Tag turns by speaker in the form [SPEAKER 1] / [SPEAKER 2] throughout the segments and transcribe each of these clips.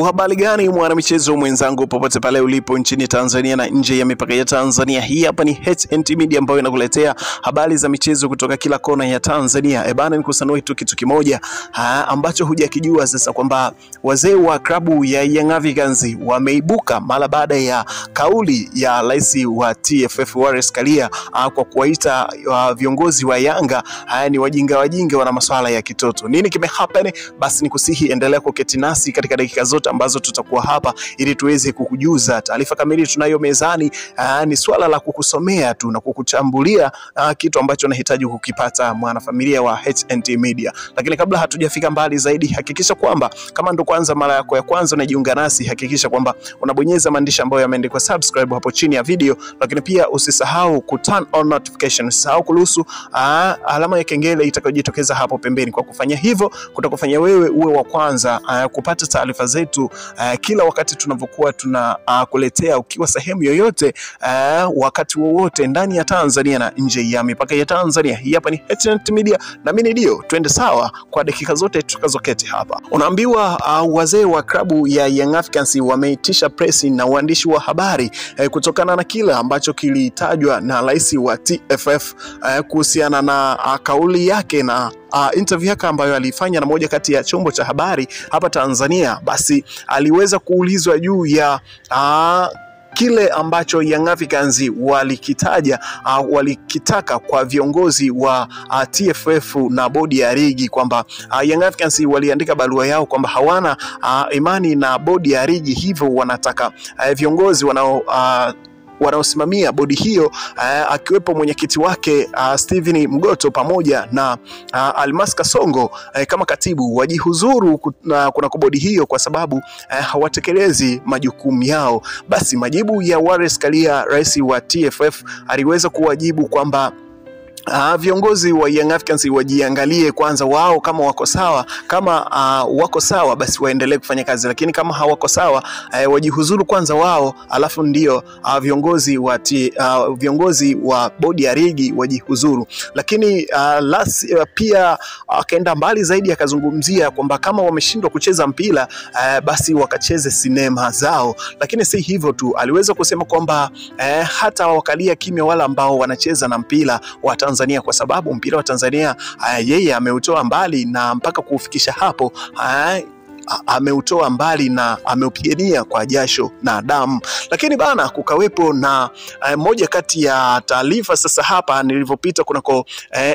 [SPEAKER 1] Uhabari gani mwanamichezo mwenzangu popote pale ulipo nchini Tanzania na nje ya mipaka ya Tanzania. Hii hapa ni HNT Media ambayo inakuletea habari za michezo kutoka kila kona ya Tanzania. Bana, nikusanue tu kitu kimoja ambacho hujakijua sasa, kwamba wazee wa klabu ya Young Africans wameibuka mara baada ya kauli ya rais wa TFF Wallace Karia kwa kuwaita viongozi wa Yanga ni wajinga wana masuala ya kitoto. Nini kimehappen? Basi nikusihi endelea kuketi nasi katika dakika zote ambazo tutakuwa hapa ili tuweze kukujuza taarifa kamili tunayo mezani. Ni swala la kukusomea tu na kukuchambulia kitu ambacho unahitaji kukipata mwanafamilia wa HNT Media. Lakini kabla hatujafika mbali zaidi, hakikisha kwamba kama ndo kwanza mara yako ya kwanza unajiunga nasi, hakikisha kwamba unabonyeza maandishi ambayo yameandikwa subscribe hapo chini ya video. Lakini pia usisahau ku turn on notifications, usisahau kuruhusu alama ya kengele itakayojitokeza hapo pembeni. Kwa kufanya hivyo kutakufanya wewe uwe wa kwanza kupata taarifa zetu kila wakati tunavyokuwa tunakuletea, ukiwa sehemu yoyote wakati wowote ndani ya Tanzania na nje ya mipaka ya Tanzania. Hii hapa ni HNT Media na mimi ndio twende sawa kwa dakika zote tukazoketi hapa. Unaambiwa wazee wa klabu ya Young Africans wameitisha press na waandishi wa habari kutokana na kile ambacho kilitajwa na rais wa TFF kuhusiana na kauli yake na interview yake ambayo alifanya na moja kati ya chombo cha habari hapa Tanzania. Basi aliweza kuulizwa juu ya kile ambacho Young Africans walikitaja walikitaka kwa viongozi wa TFF na bodi ya ligi, kwamba Young Africans waliandika barua yao kwamba hawana imani na bodi ya ligi, hivyo wanataka viongozi wanaosimamia bodi hiyo akiwepo mwenyekiti wake Steven Mgoto pamoja na Almas Kasongo kama katibu wajihuzuru kuna bodi hiyo kwa sababu hawatekelezi majukumu yao. Basi majibu ya Wallace Karia, rais wa TFF, aliweza kuwajibu kwamba viongozi wa Young Africans wajiangalie kwanza wao kama wako sawa. Kama wako sawa basi waendelee kufanya kazi, lakini kama hawako sawa wajihuzuru kwanza wao, alafu ndio viongozi wa bodi ya ligi wajihuzuru. Lakini pia akaenda mbali zaidi, akazungumzia kwamba kama wameshindwa kucheza mpira basi wakacheze sinema zao. Lakini si hivyo tu, aliweza kusema kwamba hata wakalia kimya wala ambao wanacheza na mpira wa Tanzania, kwa sababu mpira wa Tanzania yeye ameutoa mbali na mpaka kufikisha hapo ameutoa mbali na ameupigania kwa jasho na damu. Lakini bana, kukawepo na moja kati ya taarifa sasa hapa nilivyopita kunako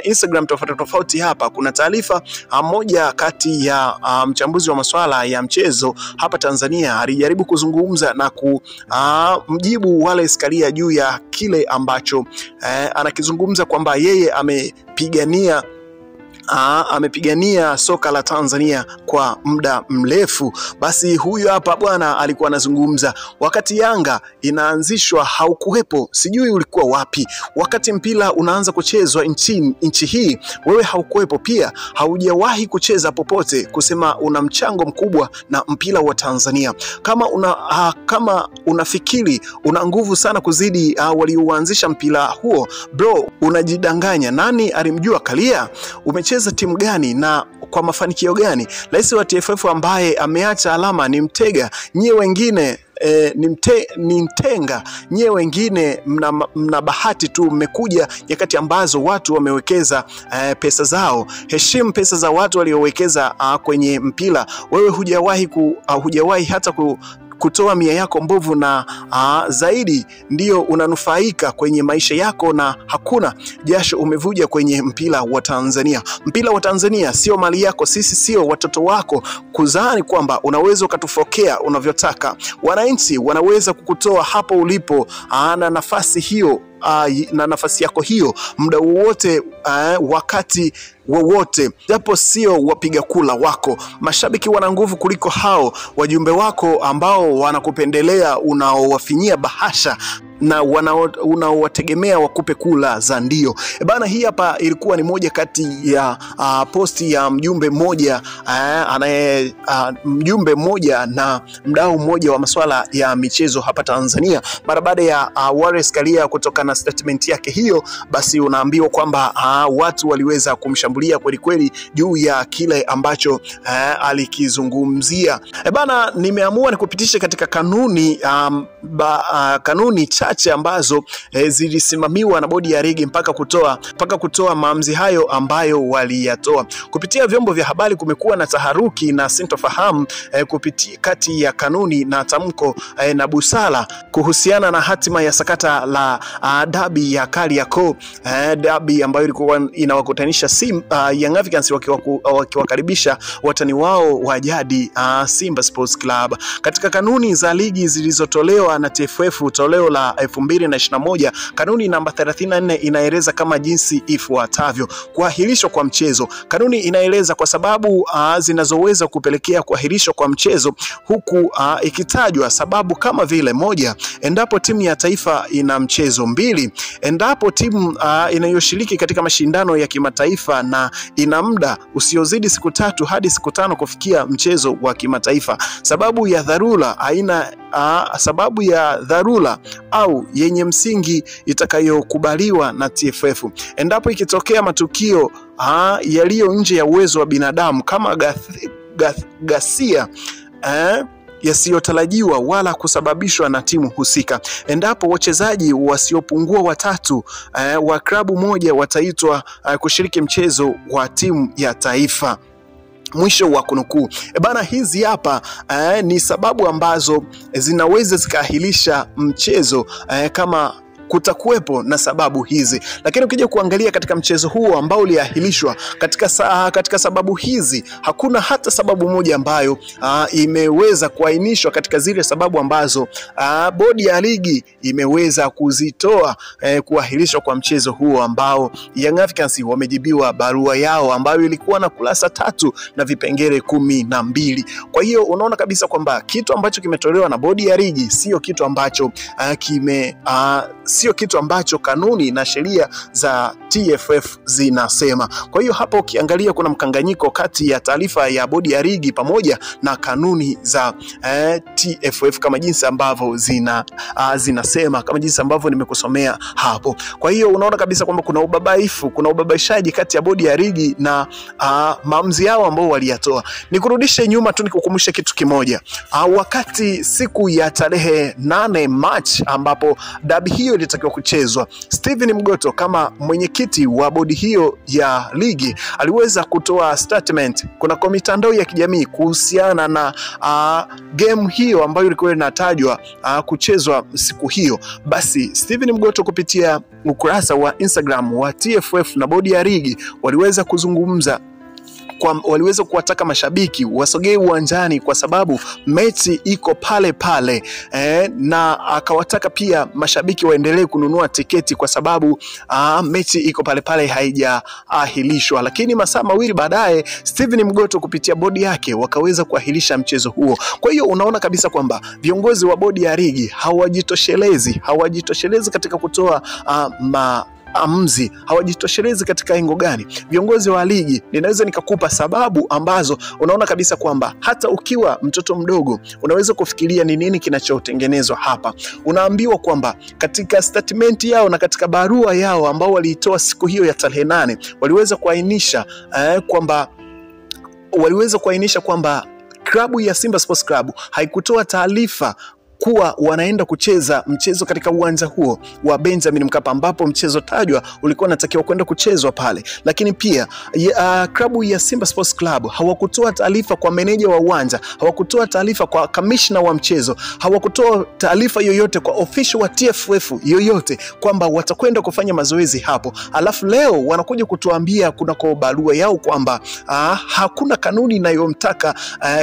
[SPEAKER 1] Instagram tofauti hapa, kuna taarifa moja kati ya mchambuzi wa masuala ya mchezo hapa Tanzania alijaribu kuzungumza na kumjibu Wallace Karia juu ya kile ambacho anakizungumza kwamba yeye amepigania soka la Tanzania kwa muda mrefu. Basi huyu hapa bwana alikuwa anazungumza, wakati Yanga inaanzishwa haukuwepo, sijui ulikuwa wapi wakati mpira unaanza kuchezwa nchi hii, wewe haukuwepo, pia haujawahi kucheza popote kusema una mchango mkubwa na mpira wa Tanzania. Kama unafikiri una nguvu sana kuzidi walioanzisha mpira huo, bro, unajidanganya. Nani alimjua Karia? Umecheza timu gani na kwa mafanikio gani? Rais wa TFF ambaye ameacha alama ni mtega, nyie wengine ni mtenga. Nyie wengine mna bahati tu, mmekuja nyakati ambazo watu wamewekeza pesa zao. Heshimu pesa za watu waliowekeza kwenye mpira. Wewe hujawahi hata kutoa mia yako mbovu na zaidi ndio unanufaika kwenye maisha yako, na hakuna jasho umevuja kwenye mpira wa Tanzania. Mpira wa Tanzania sio mali yako, sisi sio watoto wako kuzani kwamba unaweza ukatufokea unavyotaka. Wananchi wanaweza kukutoa hapo ulipo na nafasi hiyo na nafasi yako hiyo muda wowote, wakati wowote, japo sio wapiga kula wako. Mashabiki wana nguvu kuliko hao wajumbe wako ambao wanakupendelea, unaowafinyia bahasha na unaowategemea wakupe kula za ndio. Bana, hii hapa ilikuwa ni moja kati ya posti ya mjumbe mmoja na mdau mmoja wa masuala ya michezo hapa Tanzania. Mara baada ya Wallace Karia kutoka na statement yake hiyo, basi unaambiwa kwamba watu waliweza kumshambulia kweli kweli juu ya kile ambacho alikizungumzia. Bana, nimeamua nikupitishe katika kanuni chache ambazo zilisimamiwa na bodi ya ligi mpaka kutoa maamuzi hayo ambayo waliyatoa. Kupitia vyombo vya habari kumekuwa na taharuki na sintofahamu kupitia kati ya kanuni na tamko na busara kuhusiana na hatima ya sakata la dabi ya Kariakoo, dabi ambayo ilikuwa inawakutanisha Young Africans wakiwakaribisha watani wao wa jadi Simba Sports Club. Katika kanuni za ligi zilizotolewa na TFF toleo la 2021, kanuni namba 34 inaeleza kama jinsi ifuatavyo: kuahirishwa kwa mchezo. Kanuni inaeleza kwa sababu zinazoweza kupelekea kuahirishwa kwa mchezo, huku ikitajwa sababu kama vile: 1, endapo timu ya taifa ina mchezo; 2, endapo timu inayoshiriki katika mashindano ya kimataifa na ina muda usiozidi siku 3 hadi siku 5 kufikia mchezo wa kimataifa; sababu ya dharura au yenye msingi itakayokubaliwa na TFF; endapo ikitokea matukio yaliyo nje ya uwezo wa binadamu kama ghasia yasiyotarajiwa wala kusababishwa na timu husika; endapo wachezaji wasiopungua 3 wa klabu moja wataitwa kushiriki mchezo wa timu ya taifa. Mwisho wa kunukuu. Bana, hizi hapa ni sababu ambazo zinaweza zikaahirisha mchezo kama kutakuwepo na sababu hizi. Lakini ukija kuangalia katika mchezo huo ambao uliahirishwa, katika sababu hizi hakuna hata sababu moja ambayo imeweza kuainishwa katika zile sababu ambazo bodi ya ligi imeweza kuzitoa kuahirishwa kwa mchezo huo ambao Young Africans wamejibiwa barua yao ambayo ilikuwa na kurasa 3 na vipengele 12. Kwa hiyo unaona kabisa kwamba kitu ambacho kimetolewa na bodi ya ligi sio kitu ambacho sio kitu ambacho kanuni na sheria za TFF zinasema. Kwa hiyo hapo ukiangalia kuna mkanganyiko kati ya taarifa ya bodi ya ligi pamoja na kanuni za TFF kama jinsi ambavyo zinasema, kama jinsi ambavyo nimekusomea hapo. Kwa hiyo unaona kabisa kwamba kuna ubabaishaji kati ya bodi ya ligi na maamuzi yao ambao waliyatoa. Nikurudishe nyuma tu nikukumbushe kitu kimoja. Wakati siku ya tarehe 8 March ambapo dabi hiyo ilitakiwa kuchezwa, Steven Mgoto kama mwenyekiti wa bodi hiyo ya ligi aliweza kutoa statement kuna mitandao ya kijamii kuhusiana na game hiyo ambayo ilikuwa inatajwa kuchezwa siku hiyo. Basi Steven Mgoto kupitia ukurasa wa Instagram wa TFF na bodi ya ligi waliweza kuzungumza, waliweza kuwataka mashabiki wasogee uwanjani kwa sababu mechi iko pale pale, na akawataka pia mashabiki waendelee kununua tiketi kwa sababu mechi iko pale pale haijaahirishwa. Lakini masaa mawili baadaye Steven Mgoto kupitia bodi yake wakaweza kuahirisha mchezo huo. Kwa hiyo unaona kabisa kwamba viongozi wa bodi ya ligi hawajitoshelezi katika kutoa maamuzi, hawajitoshelezi katika engo gani. Viongozi wa ligi, ninaweza nikakupa sababu ambazo unaona kabisa kwamba hata ukiwa mtoto mdogo unaweza kufikiria ni nini kinachotengenezwa hapa. Unaambiwa kwamba katika statement yao na katika barua yao ambao waliitoa siku hiyo ya tarehe 8 waliweza kuainisha kwamba klabu ya Simba Sports Club haikutoa taarifa kuwa wanaenda kucheza mchezo katika uwanja huo wa Benjamin Mkapa ambapo mchezo tajwa ulikuwa unatakiwa kwenda kuchezwa pale. Lakini pia klabu ya Simba Sports Club hawakutoa taarifa kwa meneja wa uwanja, hawakutoa taarifa kwa commissioner wa mchezo, hawakutoa taarifa yoyote kwa official wa TFF yoyote kwamba watakwenda kufanya mazoezi hapo. Alafu leo wanakuja kutuambia kuna kwa barua yao kwamba hakuna kanuni inayomtaka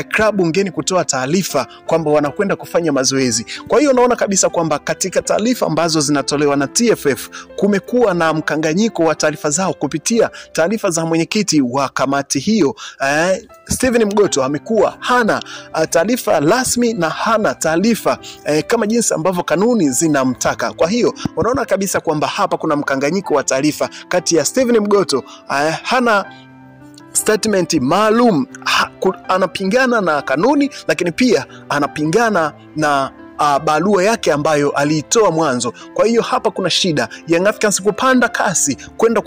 [SPEAKER 1] klabu ngeni kutoa taarifa kwamba wanakwenda kufanya mazoezi. mazoezi. Kwa hiyo unaona kabisa kwamba katika taarifa ambazo zinatolewa na TFF kumekuwa na mkanganyiko wa taarifa zao kupitia taarifa za mwenyekiti wa kamati hiyo. Steven Mgoto amekuwa hana taarifa rasmi na hana taarifa kama jinsi ambavyo kanuni zinamtaka. Kwa hiyo unaona kabisa kwamba hapa kuna mkanganyiko wa taarifa kati ya Steven Mgoto hana statement maalum, anapingana na kanuni, lakini pia anapingana na barua yake ambayo aliitoa mwanzo. Kwa hiyo hapa kuna shida. Young Africans kupanda kasi kwenda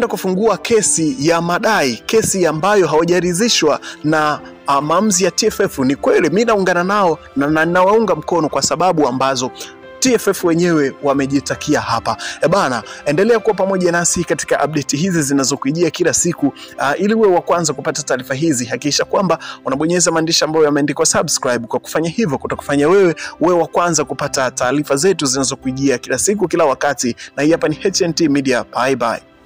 [SPEAKER 1] kufungua kesi ya madai, kesi ambayo hawajaridhishwa na maamuzi ya TFF. Ni kweli mimi naungana nao na nawaunga mkono kwa sababu ambazo TFF wenyewe wamejitakia hapa. Bana, endelea kuwa pamoja nasi katika update hizi zinazokujia kila siku. Ili uwe wa kwanza kupata taarifa hizi, hakikisha kwamba unabonyeza maandishi ambayo yameandikwa subscribe. Kwa kufanya hivyo kutakufanya wewe wa kwanza kupata taarifa zetu zinazokujia kila siku, kila wakati. Na hii hapa ni HNT Media. Bye bye.